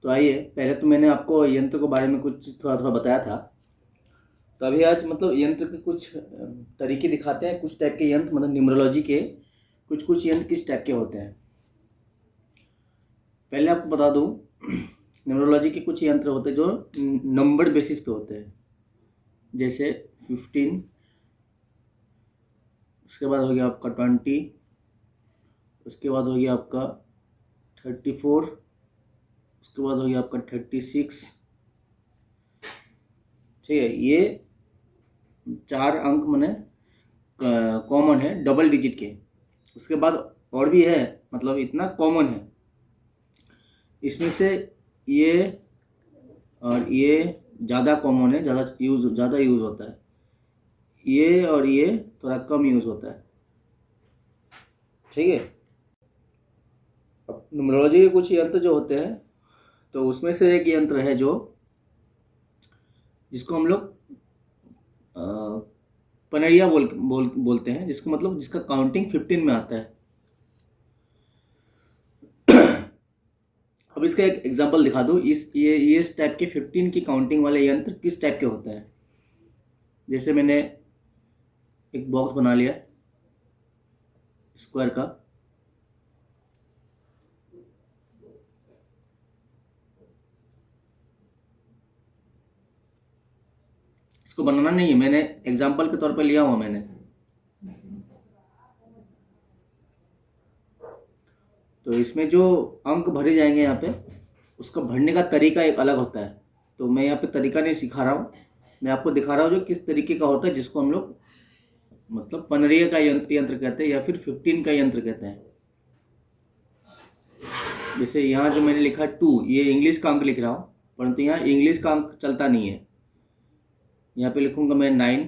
तो आइए, पहले तो मैंने आपको यंत्र के बारे में कुछ थोड़ा थोड़ा बताया था। तो अभी आज मतलब यंत्र के कुछ तरीके दिखाते हैं, कुछ टाइप के यंत्र, मतलब न्यूमरोलॉजी के कुछ कुछ यंत्र किस टाइप के होते हैं। पहले आपको बता दूं, न्यूमरोलॉजी के कुछ यंत्र होते हैं जो नंबर बेसिस पे होते हैं, जैसे 15, उसके बाद हो गया आपका 20, उसके बाद हो गया आपका 34, उसके बाद हो गया आपका 36। ठीक है, ये 4 अंक मैंने कॉमन है डबल डिजिट के। उसके बाद और भी है, मतलब इतना कॉमन है। इसमें से ये और ये ज़्यादा कॉमन है, ज़्यादा यूज़ होता है। ये और ये थोड़ा कम यूज़ होता है। ठीक है, अब न्यूमरोलॉजी के कुछ यंत्र जो होते हैं, तो उसमें से एक यंत्र है जिसको हम लोग पनरिया बोलते हैं, जिसको मतलब जिसका काउंटिंग 15 में आता है। अब इसका एक एग्जांपल दिखा दूँ। ये इस टाइप के 15 की काउंटिंग वाले यंत्र किस टाइप के होते हैं। जैसे मैंने एक बॉक्स बना लिया स्क्वायर का, इसको बनाना नहीं है, मैंने एग्जांपल के तौर पर लिया हुआ मैंने। तो इसमें जो अंक भरे जाएंगे यहाँ पे, उसका भरने का तरीका एक अलग होता है। तो मैं यहाँ पे तरीका नहीं सिखा रहा हूँ, मैं आपको दिखा रहा हूँ जो किस तरीके का होता है, जिसको हम लोग मतलब पनरिया का यंत्र कहते हैं या फिर 15 का यंत्र कहते हैं। जैसे यहाँ जो मैंने लिखा 2, ये इंग्लिश का अंक लिख रहा हूँ, परंतु यहाँ इंग्लिश का अंक चलता नहीं है। यहाँ पे लिखूँगा मैं 9,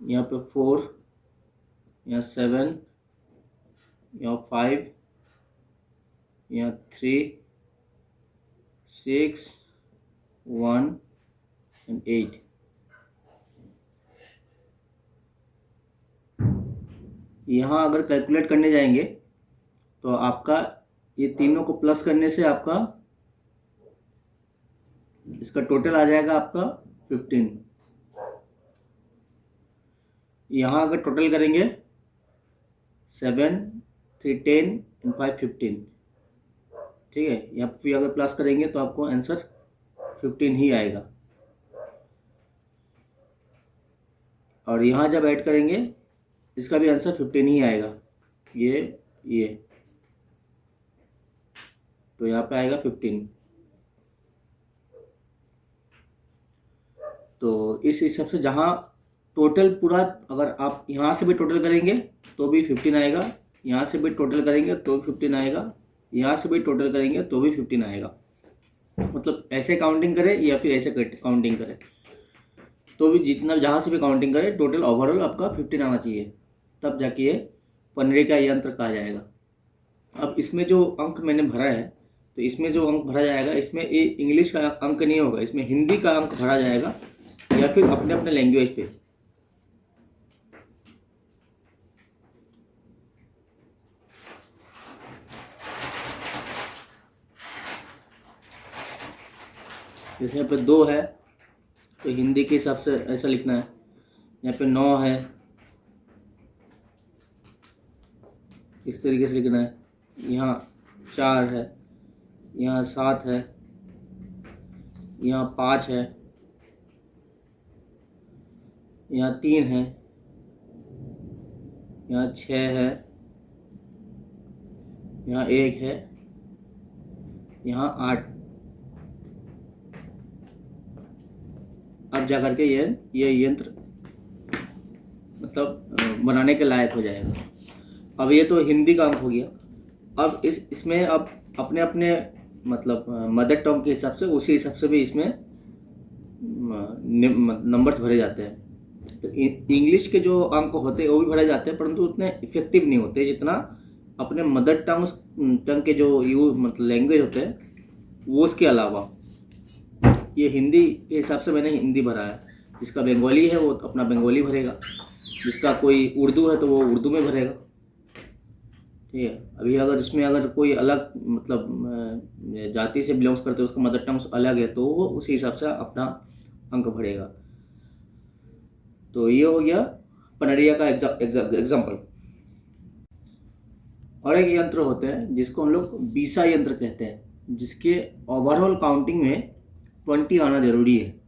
यहाँ पे 4, यहाँ 7, यहाँ 5, यहाँ 3, 6, 1 and 8। यहाँ अगर कैलकुलेट करने जाएंगे तो आपका ये तीनों को प्लस करने से आपका इसका टोटल आ जाएगा आपका 15। यहाँ अगर टोटल करेंगे 7, 3, 10 and 5, 15। ठीक है, यहाँ पे अगर प्लस करेंगे तो आपको आंसर 15 ही आएगा। और यहाँ जब ऐड करेंगे इसका भी आंसर 15 ही आएगा। ये तो यहाँ पे आएगा 15। तो इस हिसाब से जहाँ टोटल पूरा, अगर आप यहाँ से भी टोटल करेंगे तो भी 15 आएगा, यहाँ से भी टोटल करेंगे तो भी 15 आएगा, यहाँ से भी टोटल करेंगे तो भी 15 आएगा। मतलब ऐसे काउंटिंग करें या फिर ऐसे काउंटिंग करें तो भी जितना जहाँ से भी काउंटिंग करें टोटल ओवरऑल आपका 15 आना चाहिए, तब जाके ये पनरिया का यंत्र कहा जाएगा। अब इसमें जो अंक मैंने भरा है, तो इसमें जो अंक भरा जाएगा, इसमें ये इंग्लिश का अंक नहीं होगा, इसमें हिंदी का अंक भरा जाएगा या फिर अपने अपने लैंग्वेज पे। जैसे यहाँ पे 2 है तो हिंदी के हिसाब से ऐसा लिखना है। यहाँ पे 9 है, इस तरीके से लिखना है। यहाँ 4 है, यहाँ 7 है, यहाँ 5 है, यहाँ 3 है, यहाँ 6 है, यहाँ 1 है, यहाँ 8। अब जा करके ये यंत्र मतलब बनाने के लायक हो जाएगा। अब ये तो हिंदी का अंक हो गया। अब इसमें अब अपने अपने मतलब मदर टंग के हिसाब से, उसी हिसाब से भी इसमें नंबर्स भरे जाते हैं। तो इंग्लिश के जो अंक होते हैं वो भी भरे जाते हैं, परंतु उतने इफेक्टिव नहीं होते जितना अपने मदर टंग के जो मतलब लैंग्वेज होते हैं वो। उसके अलावा ये हिंदी के हिसाब से मैंने हिंदी भरा है। जिसका बंगाली है वो अपना बंगाली भरेगा, जिसका कोई उर्दू है तो वो उर्दू में भरेगा। ठीक है। अभी अगर इसमें अगर कोई अलग मतलब जाति से बिलोंग्स करते हैं, उसका मदर टंग अलग है, तो वो उसी हिसाब से अपना अंक बढ़ेगा। तो ये हो गया पनरिया का एग्जाम्पल। और एक यंत्र होते हैं जिसको हम लोग बीसा यंत्र कहते हैं, जिसके ओवरऑल काउंटिंग में 20 आना जरूरी है,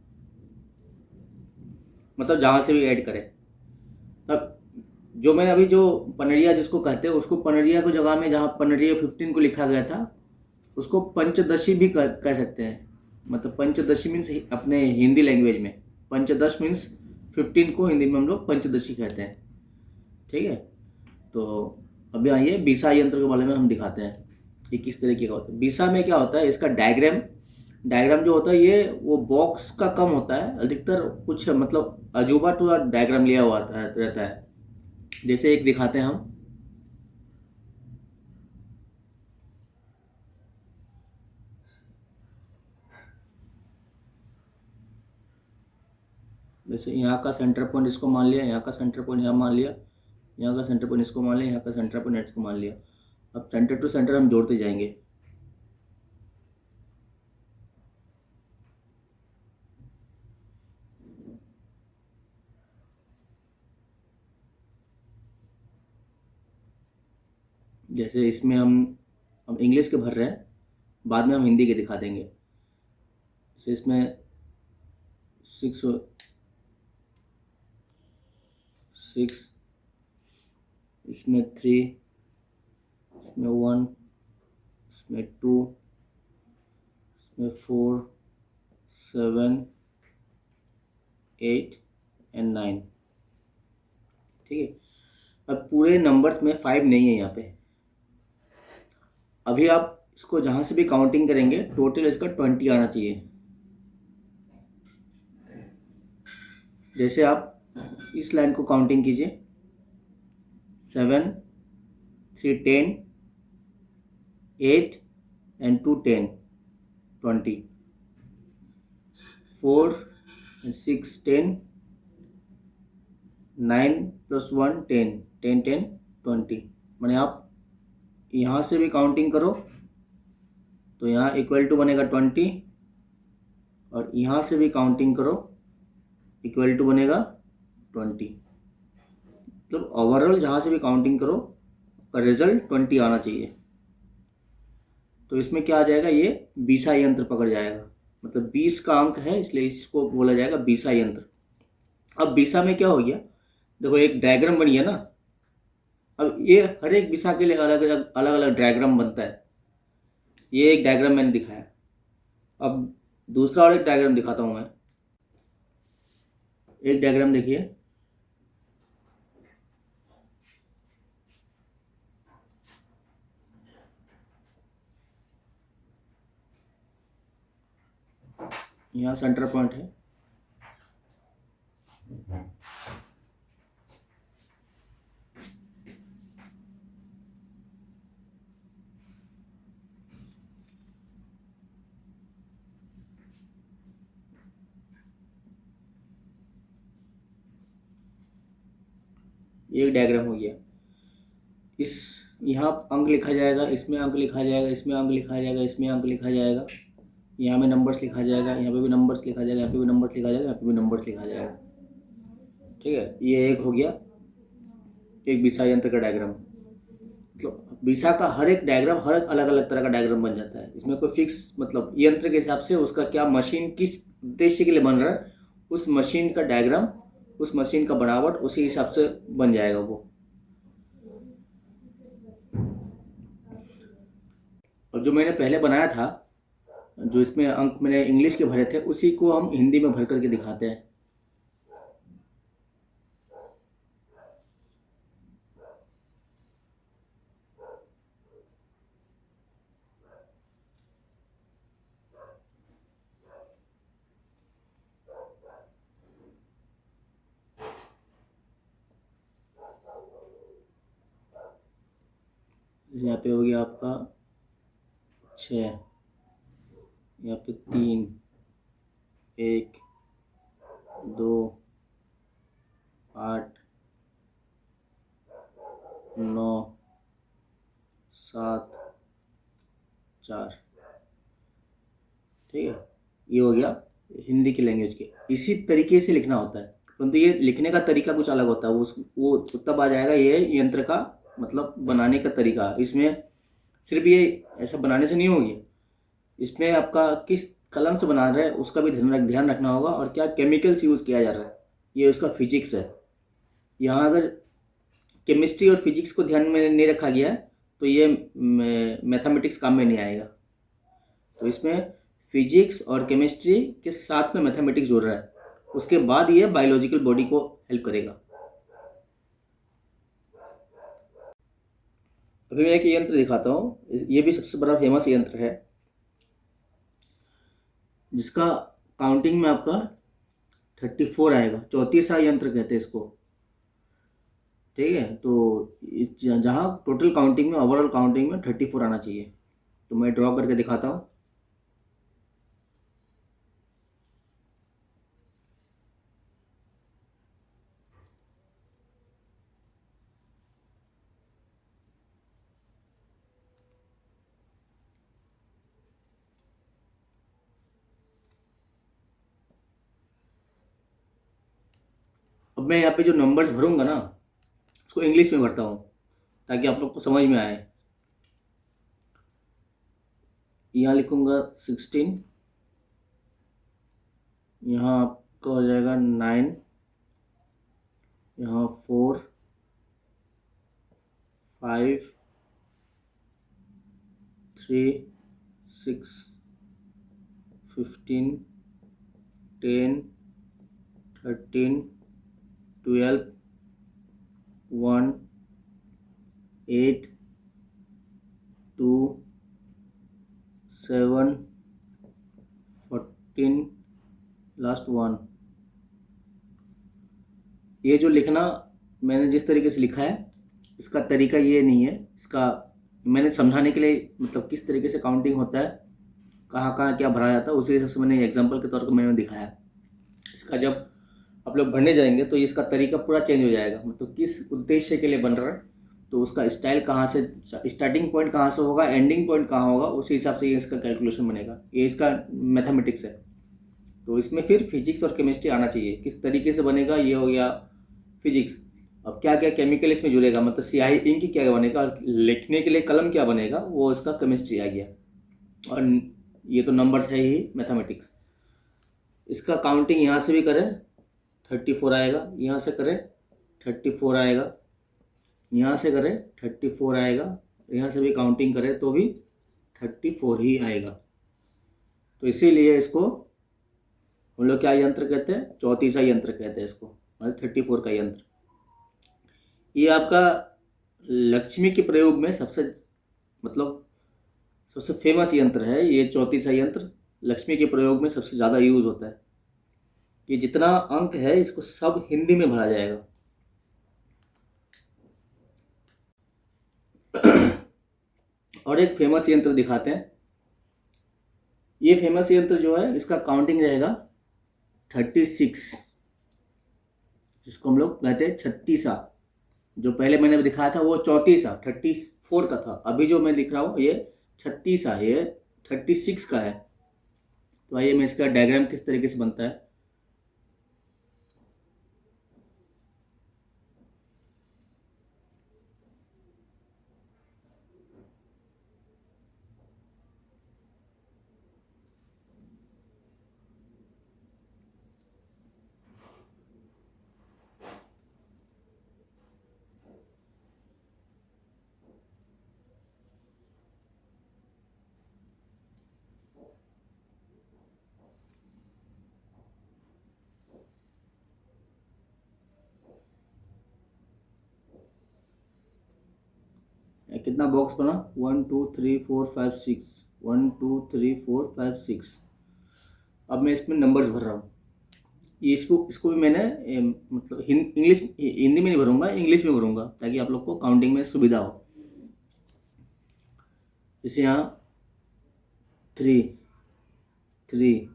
मतलब जहाँ से भी ऐड करें। तब जो मैंने अभी जो पनरिया जिसको कहते हैं, उसको पनरिया को जगह में जहाँ पनरिया 15 को लिखा गया था, उसको पंचदशी भी कह सकते हैं। मतलब पंचदशी मीन्स अपने हिंदी लैंग्वेज में पंचदश मीन्स 15 को हिंदी में हम लोग पंचदशी कहते हैं। ठीक है। तो अभी आइए बीसा यंत्र के बारे में हम दिखाते हैं कि किस तरीके का होता है। बीसा में क्या होता है, इसका डायग्राम डायग्राम जो होता है ये वो बॉक्स का कम होता है, अधिकतर कुछ मतलब अजूबा टू डायग्राम लिया हुआ रहता है। जैसे एक दिखाते हैं हम। जैसे यहाँ का सेंटर पॉइंट इसको मान लिया, यहाँ का सेंटर पॉइंट यहाँ मान लिया, यहाँ का सेंटर पॉइंट इसको मान लिया, यहाँ का सेंटर पॉइंट इसको मान लिया। अब सेंटर टू सेंटर हम जोड़ते जाएंगे। जैसे इसमें हम इंग्लिश के भर रहे हैं, बाद में हम हिंदी के दिखा देंगे। जैसे इसमें 6, इसमें 3, इसमें 1, इसमें 2, इसमें 4, 7, 8 एंड 9। ठीक है। अब पूरे नंबर्स में 5 नहीं है यहाँ पे। अभी आप इसको जहाँ से भी काउंटिंग करेंगे टोटल इसका 20 आना चाहिए। जैसे आप इस लाइन को काउंटिंग कीजिए, 7, 3, 10, 8 and 2, 10, 20, 4 and 6, 10, 9 plus 1, 10, 10, 10, 20। मैंने आप यहाँ से भी काउंटिंग करो तो यहाँ इक्वल टू बनेगा 20, और यहाँ से भी काउंटिंग करो इक्वल टू बनेगा 20। मतलब ओवरऑल जहाँ से भी काउंटिंग करो का रिजल्ट 20 आना चाहिए। तो इसमें क्या आ जाएगा, ये बीसा यंत्र पकड़ जाएगा। मतलब 20 का अंक है, इसलिए इसको बोला जाएगा बीसा यंत्र। अब बीसा में क्या हो गया, देखो एक डायग्राम बनी है ना। अब ये हर एक बीसा के लिए अलग अलग अलग अलग डायग्राम बनता है। ये एक डायग्राम मैंने दिखाया। अब दूसरा और एक डायग्राम दिखाता हूँ मैं। एक डायग्राम देखिए, यहाँ सेंटर पॉइंट है। ये एक डायग्राम हो गया। इस यहाँ अंक लिखा जाएगा, इसमें अंक लिखा जाएगा, इसमें अंक लिखा जाएगा, इसमें अंक लिखा जाएगा, यहाँ में नंबर्स लिखा जाएगा, यहाँ पे भी नंबर्स लिखा जाएगा, यहाँ पे भी नंबर्स लिखा जाएगा, यहाँ पे भी नंबर्स लिखा जाएगा। ठीक है। ये एक हो गया एक बीसा यंत्र का डायग्राम। मतलब बीसा का हर एक डायग्राम हर अलग अलग तरह का डायग्राम बन जाता है। इसमें कोई फिक्स मतलब यंत्र के हिसाब से उसका क्या मशीन किस उद्देश्य के लिए बन रहा है, उस मशीन का डायग्राम, उस मशीन का बनावट उसी हिसाब से बन जाएगा वो। और जो मैंने पहले बनाया था, जो इसमें अंक मैंने इंग्लिश के भरे थे, उसी को हम हिंदी में भर करके दिखाते हैं। यहाँ पे हो गया आपका 6, यहाँ पे 3, 1, 2, 8, 9, 7 4। ठीक है, ये हो गया हिंदी की लैंग्वेज के। इसी तरीके से लिखना होता है, परंतु ये लिखने का तरीका कुछ अलग होता है। वो तब आ जाएगा, ये यंत्र का मतलब बनाने का तरीका। इसमें सिर्फ ये ऐसा बनाने से नहीं होगी, इसमें आपका किस कलम से बना रहे हैं उसका भी ध्यान रखना होगा, और क्या केमिकल्स यूज़ किया जा रहा है, ये उसका फिजिक्स है। यहाँ अगर केमिस्ट्री और फिजिक्स को ध्यान में नहीं रखा गया तो ये मैथमेटिक्स काम में नहीं आएगा। तो इसमें फिजिक्स और केमिस्ट्री के साथ में मैथमेटिक्स जोड़ रहा है, उसके बाद ये बायोलॉजिकल बॉडी को हेल्प करेगा। अभी मैं एक यंत्र दिखाता हूँ, ये भी सबसे बड़ा फेमस यंत्र है, जिसका काउंटिंग में आपका 34 आएगा। चौतीसा यंत्र कहते हैं इसको। ठीक है, तो जहाँ टोटल काउंटिंग में, ओवरऑल काउंटिंग में 34 आना चाहिए। तो मैं ड्रॉ करके दिखाता हूँ। अब मैं यहाँ पे जो नंबर्स भरूंगा ना, उसको इंग्लिश में भरता हूँ ताकि आप लोग को समझ में आए। यहाँ लिखूंगा 16, यहाँ आपका हो जाएगा 9, यहाँ 4, 5, 3, 6, 15, 10, 13, 12, 1, 8, 2, 7, 14, लास्ट 1। ये जो लिखना मैंने जिस तरीके से लिखा है, इसका तरीका ये नहीं है। इसका मैंने समझाने के लिए, मतलब किस तरीके से काउंटिंग होता है, कहाँ कहाँ क्या भरा जाता है, उसी हिसाब से मैंने एग्जांपल के तौर पर मैंने दिखाया। इसका जब आप लोग भरने जाएंगे तो इसका तरीका पूरा चेंज हो जाएगा, मतलब किस उद्देश्य के लिए बन रहा है, तो उसका स्टाइल कहाँ से, स्टार्टिंग पॉइंट कहाँ से होगा, एंडिंग पॉइंट कहाँ होगा, उसी हिसाब से ये इसका कैलकुलेशन बनेगा। ये इसका मैथमेटिक्स है। तो इसमें फिर फिजिक्स और केमिस्ट्री आना चाहिए। किस तरीके से बनेगा, ये हो गया फिजिक्स। अब क्या क्या केमिकल इसमें जुड़ेगा, मतलब स्याही इंक क्या बनेगा, और लिखने के लिए कलम क्या बनेगा, वो इसका केमिस्ट्री आ गया। और ये तो नंबर्स है ही, मैथमेटिक्स। इसका काउंटिंग यहाँ से भी करें 34 आएगा, यहाँ से करें 34 आएगा, यहाँ से करें 34 आएगा, यहाँ से भी काउंटिंग करें तो भी 34 ही आएगा। तो इसीलिए इसको हम लोग क्या यंत्र कहते हैं, चौतीसा यंत्र कहते हैं इसको, मतलब 34 का यंत्र। ये आपका लक्ष्मी के प्रयोग में सबसे, मतलब सबसे फेमस यंत्र है ये चौतीसा यंत्र। लक्ष्मी के प्रयोग में सबसे ज़्यादा यूज होता है। ये जितना अंक है इसको सब हिंदी में भरा जाएगा। और एक फेमस यंत्र दिखाते हैं। ये फेमस यंत्र जो है, इसका काउंटिंग रहेगा 36, जिसको हम लोग कहते हैं छत्तीसा। जो पहले मैंने दिखाया था वो 34 34 का था, अभी जो मैं लिख रहा हूँ ये 36 ये 36 का है। तो आइए मैं इसका डायग्राम किस तरीके से बनता है। कितना बॉक्स बना, 1 2 3 4 5 6, 1 2 3 4 5 6। अब मैं इसमें नंबर्स भर रहा हूँ। ये इसको इसको भी मैंने मतलब इंग्लिश, हिंदी में नहीं भरूंगा, इंग्लिश में भरूंगा ताकि आप लोग को काउंटिंग में सुविधा हो। जैसे यहाँ 3 3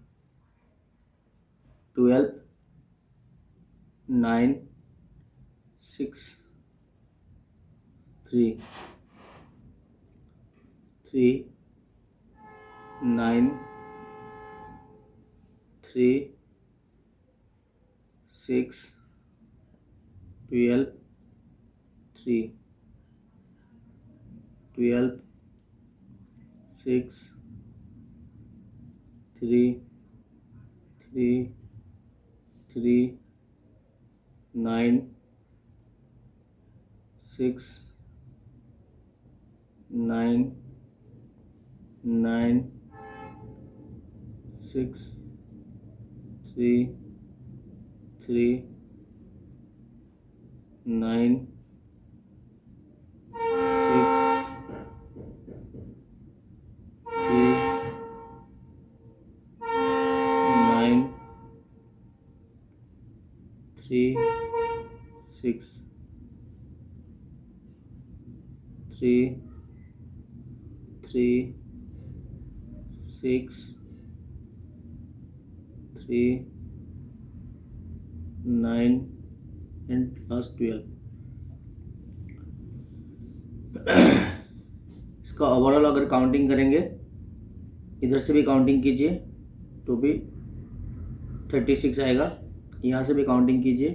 12 9 6 3 3 9 3 6 12 3 12 6 3 3 3 9 6 9 9 6 3 3 9 6 3 9 3 6 3 3 6 3 9 एंड लास्ट 12। इसका ओवरऑल अगर काउंटिंग करेंगे, इधर से भी काउंटिंग कीजिए तो भी 36 आएगा, यहाँ से भी काउंटिंग कीजिए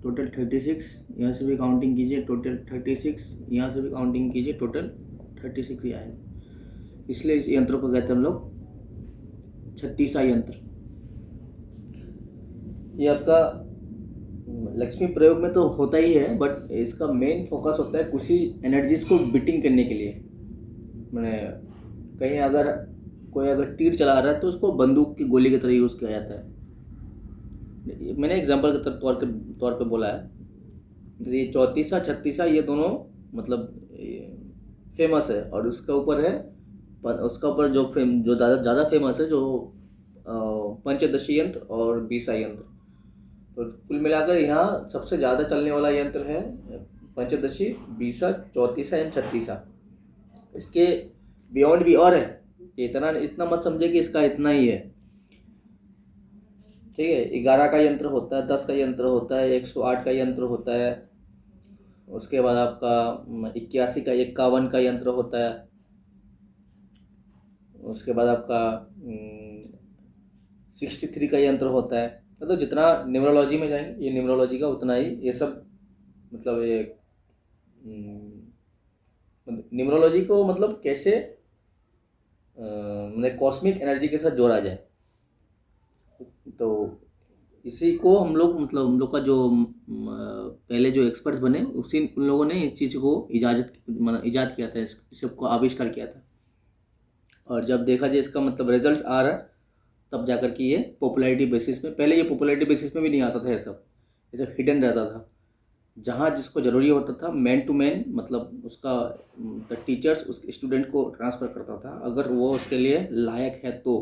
टोटल 36, यहाँ से भी काउंटिंग कीजिए टोटल 36, यहाँ से भी काउंटिंग कीजिए टोटल 36 ही आएगा। इसलिए इस यंत्र को कहते हैं हम लोग 36वां यंत्र। ये आपका लक्ष्मी प्रयोग में तो होता ही है, बट इसका मेन फोकस होता है कुछ ही एनर्जीज को बीटिंग करने के लिए। मैंने कहीं अगर कोई अगर तीर चला रहा है तो उसको बंदूक की गोली की तरह यूज़ किया जाता है। मैंने एग्जांपल के तौर पे बोला है। ये 34वां 36वां ये दोनों मतलब फेमस है, और उसके ऊपर है उसका ऊपर जो ज़्यादा फेमस है जो पंचदशी यंत्र और 20वां यंत्र। तो कुल मिलाकर यहाँ सबसे ज़्यादा चलने वाला यंत्र है पंचदशी, 20वां, 34वां एंड 36वां। इसके बियॉन्ड भी और है, इतना मत समझे कि इसका इतना ही है, ठीक है। 11 का यंत्र होता है, 10 का यंत्र होता है, 108 का यंत्र होता है, उसके बाद आपका 81 का 51 का यंत्र होता है, उसके बाद आपका 63 का यंत्र होता है। तो जितना न्यूमरोलॉजी में जाएंगे, ये न्यूमरोलॉजी का उतना ही ये सब मतलब ये न्यूमरोलॉजी को मतलब कैसे मतलब कॉस्मिक एनर्जी के साथ जोड़ा जाए। तो इसी को हम लोग मतलब हम लोग का जो पहले जो एक्सपर्ट्स बने उन लोगों ने इस चीज़ को इजाद किया था, इस सबको आविष्कार किया था। और जब देखा जाए इसका मतलब रिजल्ट आ रहा है, तब जाकर कि ये पॉपुलैरिटी बेसिस में, पहले ये पॉपुलैरिटी बेसिस में भी नहीं आता था, ये सब हिडन रहता था। जहाँ जिसको ज़रूरी होता था मैन टू मैन, मतलब उसका द टीचर्स उस स्टूडेंट को ट्रांसफ़र करता था अगर वो उसके लिए लायक है तो।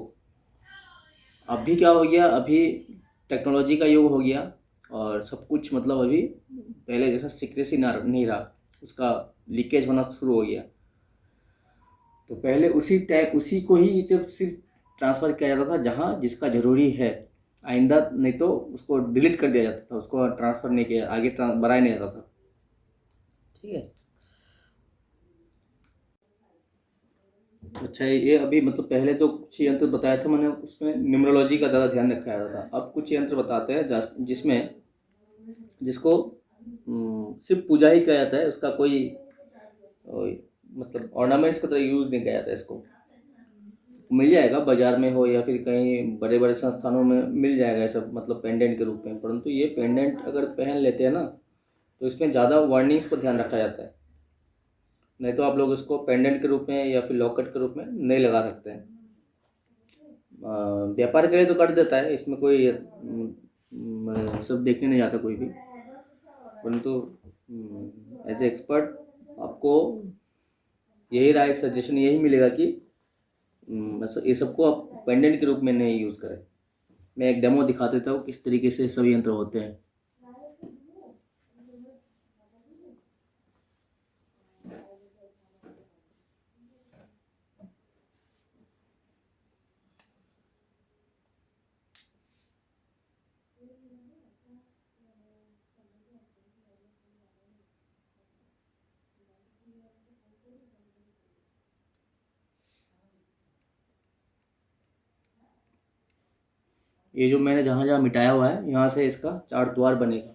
अभी क्या हो गया, अभी टेक्नोलॉजी का युग हो गया और सब कुछ मतलब अभी पहले जैसा सीक्रेसी नहीं रहा, उसका लीकेज होना शुरू हो गया। तो पहले उसी को ही जब सिर्फ ट्रांसफ़र किया जाता था जहाँ जिसका ज़रूरी है, आइंदा नहीं तो उसको डिलीट कर दिया जाता था, उसको ट्रांसफ़र नहीं किया, आगे बढ़ाया नहीं जाता था, ठीक है। अच्छा, ये अभी मतलब पहले जो कुछ यंत्र बताया था मैंने, उसमें न्यूमरोलॉजी का ज़्यादा ध्यान रखा जाता था। अब कुछ यंत्र बताते हैं जिसको सिर्फ पूजा ही किया जाता है, उसका कोई मतलब ऑर्नामेंट्स की तरह यूज़ नहीं किया जाता है। इसको मिल जाएगा बाजार में हो या फिर कहीं बड़े बड़े संस्थानों में मिल जाएगा ये सब, मतलब पेंडेंट के रूप में। परंतु ये पेंडेंट अगर पहन लेते हैं ना तो इसमें ज़्यादा वार्निंग्स पर ध्यान रखा जाता है, नहीं तो आप लोग इसको पेंडेंट के रूप में या फिर लॉकेट के रूप में नहीं लगा सकते हैं। व्यापार के लिए तो कर देता है, इसमें कोई सब देखने नहीं जाता कोई भी, परंतु एज ए एक्सपर्ट आपको यही राय सजेशन यही मिलेगा कि ये सबको आप पेंडेंट के रूप में नहीं यूज़ करें। मैं एक डेमो दिखा देता हूँ किस तरीके से सभी यंत्र होते हैं। ये जो मैंने जहाँ जहाँ मिटाया हुआ है यहाँ से इसका 4 द्वार बनेगा।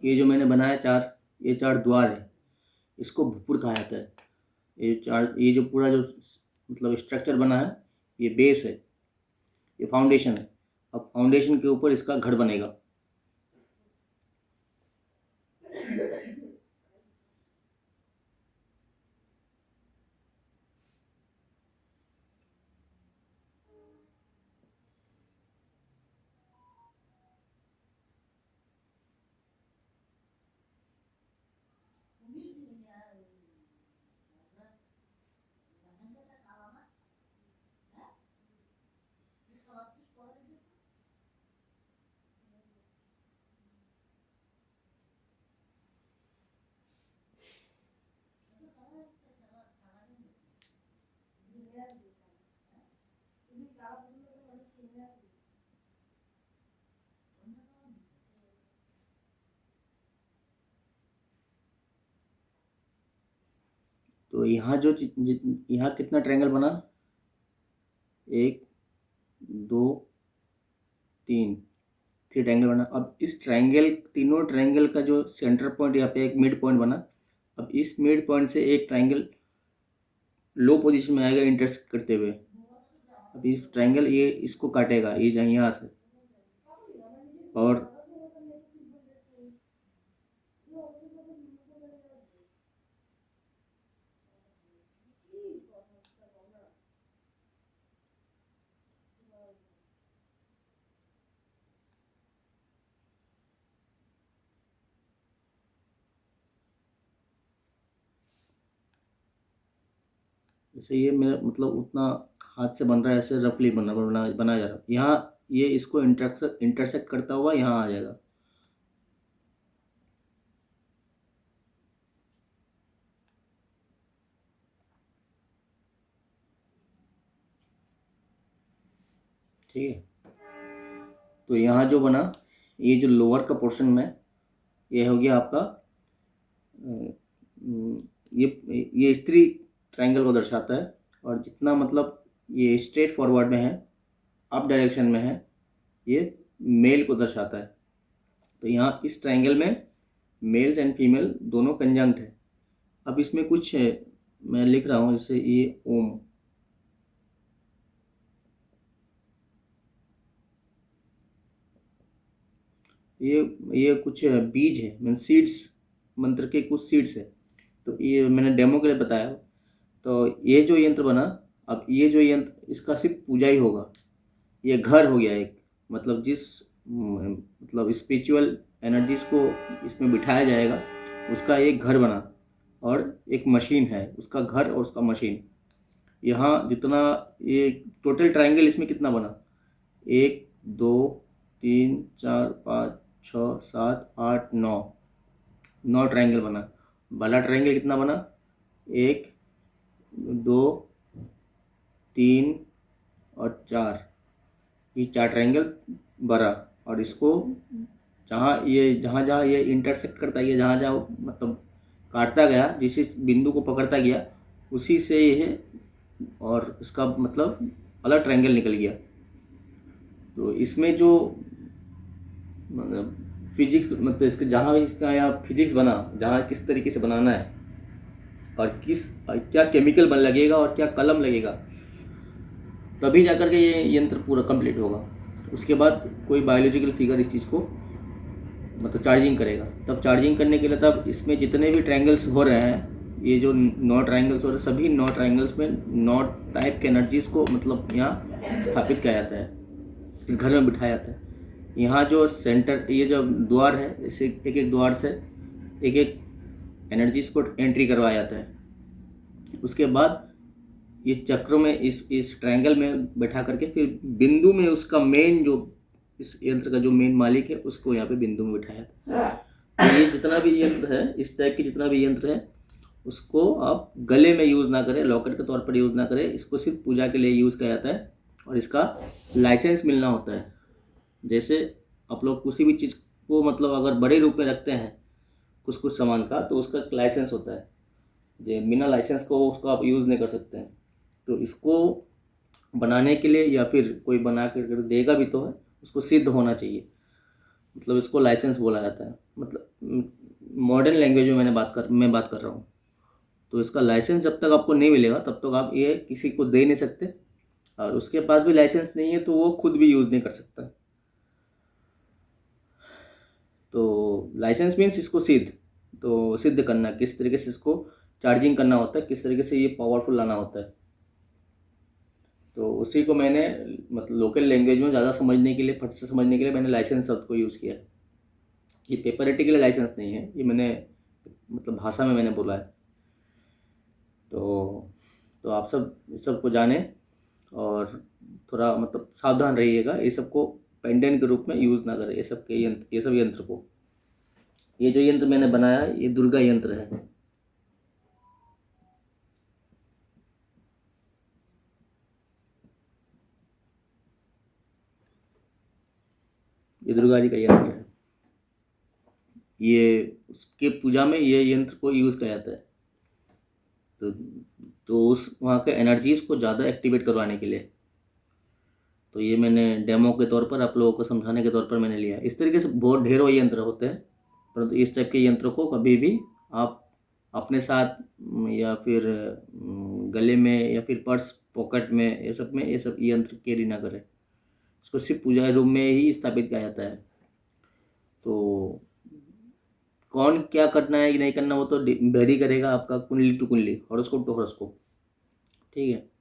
ये जो मैंने बनाया ये 4 द्वार है, इसको भूपुर कहा जाता है। ये जो पूरा जो मतलब स्ट्रक्चर बना है, ये बेस है, ये फाउंडेशन है। अब फाउंडेशन के ऊपर इसका घर बनेगा। तो यहाँ यहाँ कितना ट्रायंगल बना, 1 2 3 ट्रायंगल बना। अब इस ट्रायंगल, तीनों ट्रायंगल का जो सेंटर पॉइंट यहाँ पे एक मिड पॉइंट बना। अब इस मिड पॉइंट से एक ट्रायंगल लो पोजीशन में आएगा इंटरसेक्ट करते हुए। अब इस ट्रायंगल ये इसको काटेगा, ये यहाँ से, और जैसे ये मेरा मतलब उतना हाथ से बन रहा है, ऐसे रफली बनाया जा रहा है। यहाँ ये इसको इंटरसेक्ट करता हुआ यहाँ आ जाएगा। ठीक है, तो यहाँ जो बना, ये जो लोअर का पोर्शन में, ये हो गया आपका ये स्त्री ट्रायंगल को दर्शाता है। और जितना मतलब ये स्ट्रेट फॉरवर्ड में है, अप डायरेक्शन में है, ये मेल को दर्शाता है। तो यहाँ इस ट्रायंगल में मेल्स एंड फीमेल दोनों कंजंक्ट है। अब इसमें कुछ मैं लिख रहा हूँ, जैसे ये ओम, ये कुछ बीज है, मीन सीड्स, मंत्र के कुछ सीड्स है। तो ये मैंने डेमो के लिए बताया। तो ये जो यंत्र बना, अब ये जो यंत्र, इसका सिर्फ पूजा ही होगा। ये घर हो गया एक, मतलब मतलब स्पिरिचुअल एनर्जीज को इसमें बिठाया जाएगा, उसका एक घर बना। और एक मशीन है, उसका घर और उसका मशीन। यहाँ जितना ये टोटल ट्रायंगल इसमें कितना बना, 1 2 3 4 5 6 7 8 9 ट्रायंगल बना। बड़ा ट्रायंगल कितना बना, 1 2 3 और 4, ये 4 ट्रायंगल बड़ा। और इसको जहाँ ये इंटरसेक्ट करता है, जहाँ जहाँ मतलब काटता गया, जिस बिंदु को पकड़ता गया, उसी से ये और इसका मतलब अलग ट्रायंगल निकल गया। तो इसमें जो मतलब फिजिक्स, मतलब इसके जहाँ इसका यहाँ फिजिक्स बना, जहाँ किस तरीके से बनाना है और क्या केमिकल बन लगेगा और क्या कलम लगेगा, तभी जाकर के ये यंत्र पूरा कंप्लीट होगा। उसके बाद कोई बायोलॉजिकल फिगर इस चीज़ को मतलब चार्जिंग करेगा। तब चार्जिंग करने के लिए, तब इसमें जितने भी ट्रायंगल्स हो रहे हैं, ये जो 9 ट्रायंगल्स हो रहे हैं, सभी 9 ट्रायंगल्स में 9 टाइप के एनर्जीज़ को मतलब यहाँ स्थापित किया जाता है, इस घर में बिठाया जाता है। यहाँ जो सेंटर, ये जो द्वार है, इसे एक एक द्वार से एक एक एनर्जीज को एंट्री करवाया जाता है। उसके बाद ये चक्र में इस ट्रायंगल में बैठा करके फिर बिंदु में उसका मेन जो, इस यंत्र का जो मेन मालिक है उसको यहाँ पे बिंदु में बैठाया जाता है। तो ये जितना भी यंत्र है, इस टाइप के जितना भी यंत्र है, उसको आप गले में यूज़ ना करें, लॉकेट के तौर पर यूज़ ना करें। इसको सिर्फ पूजा के लिए यूज़ किया जाता है और इसका लाइसेंस मिलना होता है। जैसे आप लोग किसी भी चीज़ को मतलब अगर बड़े रूप में रखते हैं कुछ कुछ सामान का, तो उसका लाइसेंस होता है। जो बिना लाइसेंस को उसको आप यूज़ नहीं कर सकते हैं। तो इसको बनाने के लिए या फिर कोई बना कर देगा भी तो है, उसको सिद्ध होना चाहिए, मतलब इसको लाइसेंस बोला जाता है। मतलब मॉडर्न लैंग्वेज में मैं बात कर रहा हूँ। तो इसका लाइसेंस जब तक आपको नहीं मिलेगा तब तक आप ये किसी को दे नहीं सकते, और उसके पास भी लाइसेंस नहीं है तो वो खुद भी यूज़ नहीं कर सकता। तो लाइसेंस मीन्स इसको सिद्ध करना, किस तरीके से इसको चार्जिंग करना होता है, किस तरीके से ये पावरफुल लाना होता है। तो उसी को मैंने मतलब लोकल लैंग्वेज में ज़्यादा समझने के लिए, फट से समझने के लिए मैंने लाइसेंस शब्द को यूज़ किया है। ये पेपरिटी के लिए लाइसेंस नहीं है, ये मैंने मतलब भाषा में मैंने बोला है। तो आप सब इस सब को जानें और थोड़ा मतलब सावधान रहिएगा। ये सब को पेंडेंट के रूप में यूज़ ना करें, ये सब यंत्र को। ये जो यंत्र मैंने बनाया ये दुर्गा यंत्र है। ये दुर्गा जी का यंत्र है। ये उसके पूजा में ये यंत्र को यूज़ किया जाता है। तो उस वहाँ के एनर्जीज़ को ज़्यादा एक्टिवेट करवाने के लिए। तो ये मैंने डेमो के तौर पर आप लोगों को समझाने के तौर पर मैंने लिया। इस तरीके से बहुत ढेरों यंत्र होते हैं, परंतु इस टाइप के यंत्र को कभी भी आप अपने साथ या फिर गले में या फिर पर्स पॉकेट में, ये सब यंत्र कैरी ना करें। इसको सिर्फ पूजा रूम में ही स्थापित किया जाता है। तो कौन क्या करना है कि नहीं करना वो तो वेरी करेगा आपका कुंडली टू कुंडली, हॉरोस्कोप टू हॉरोस्कोप। ठीक है।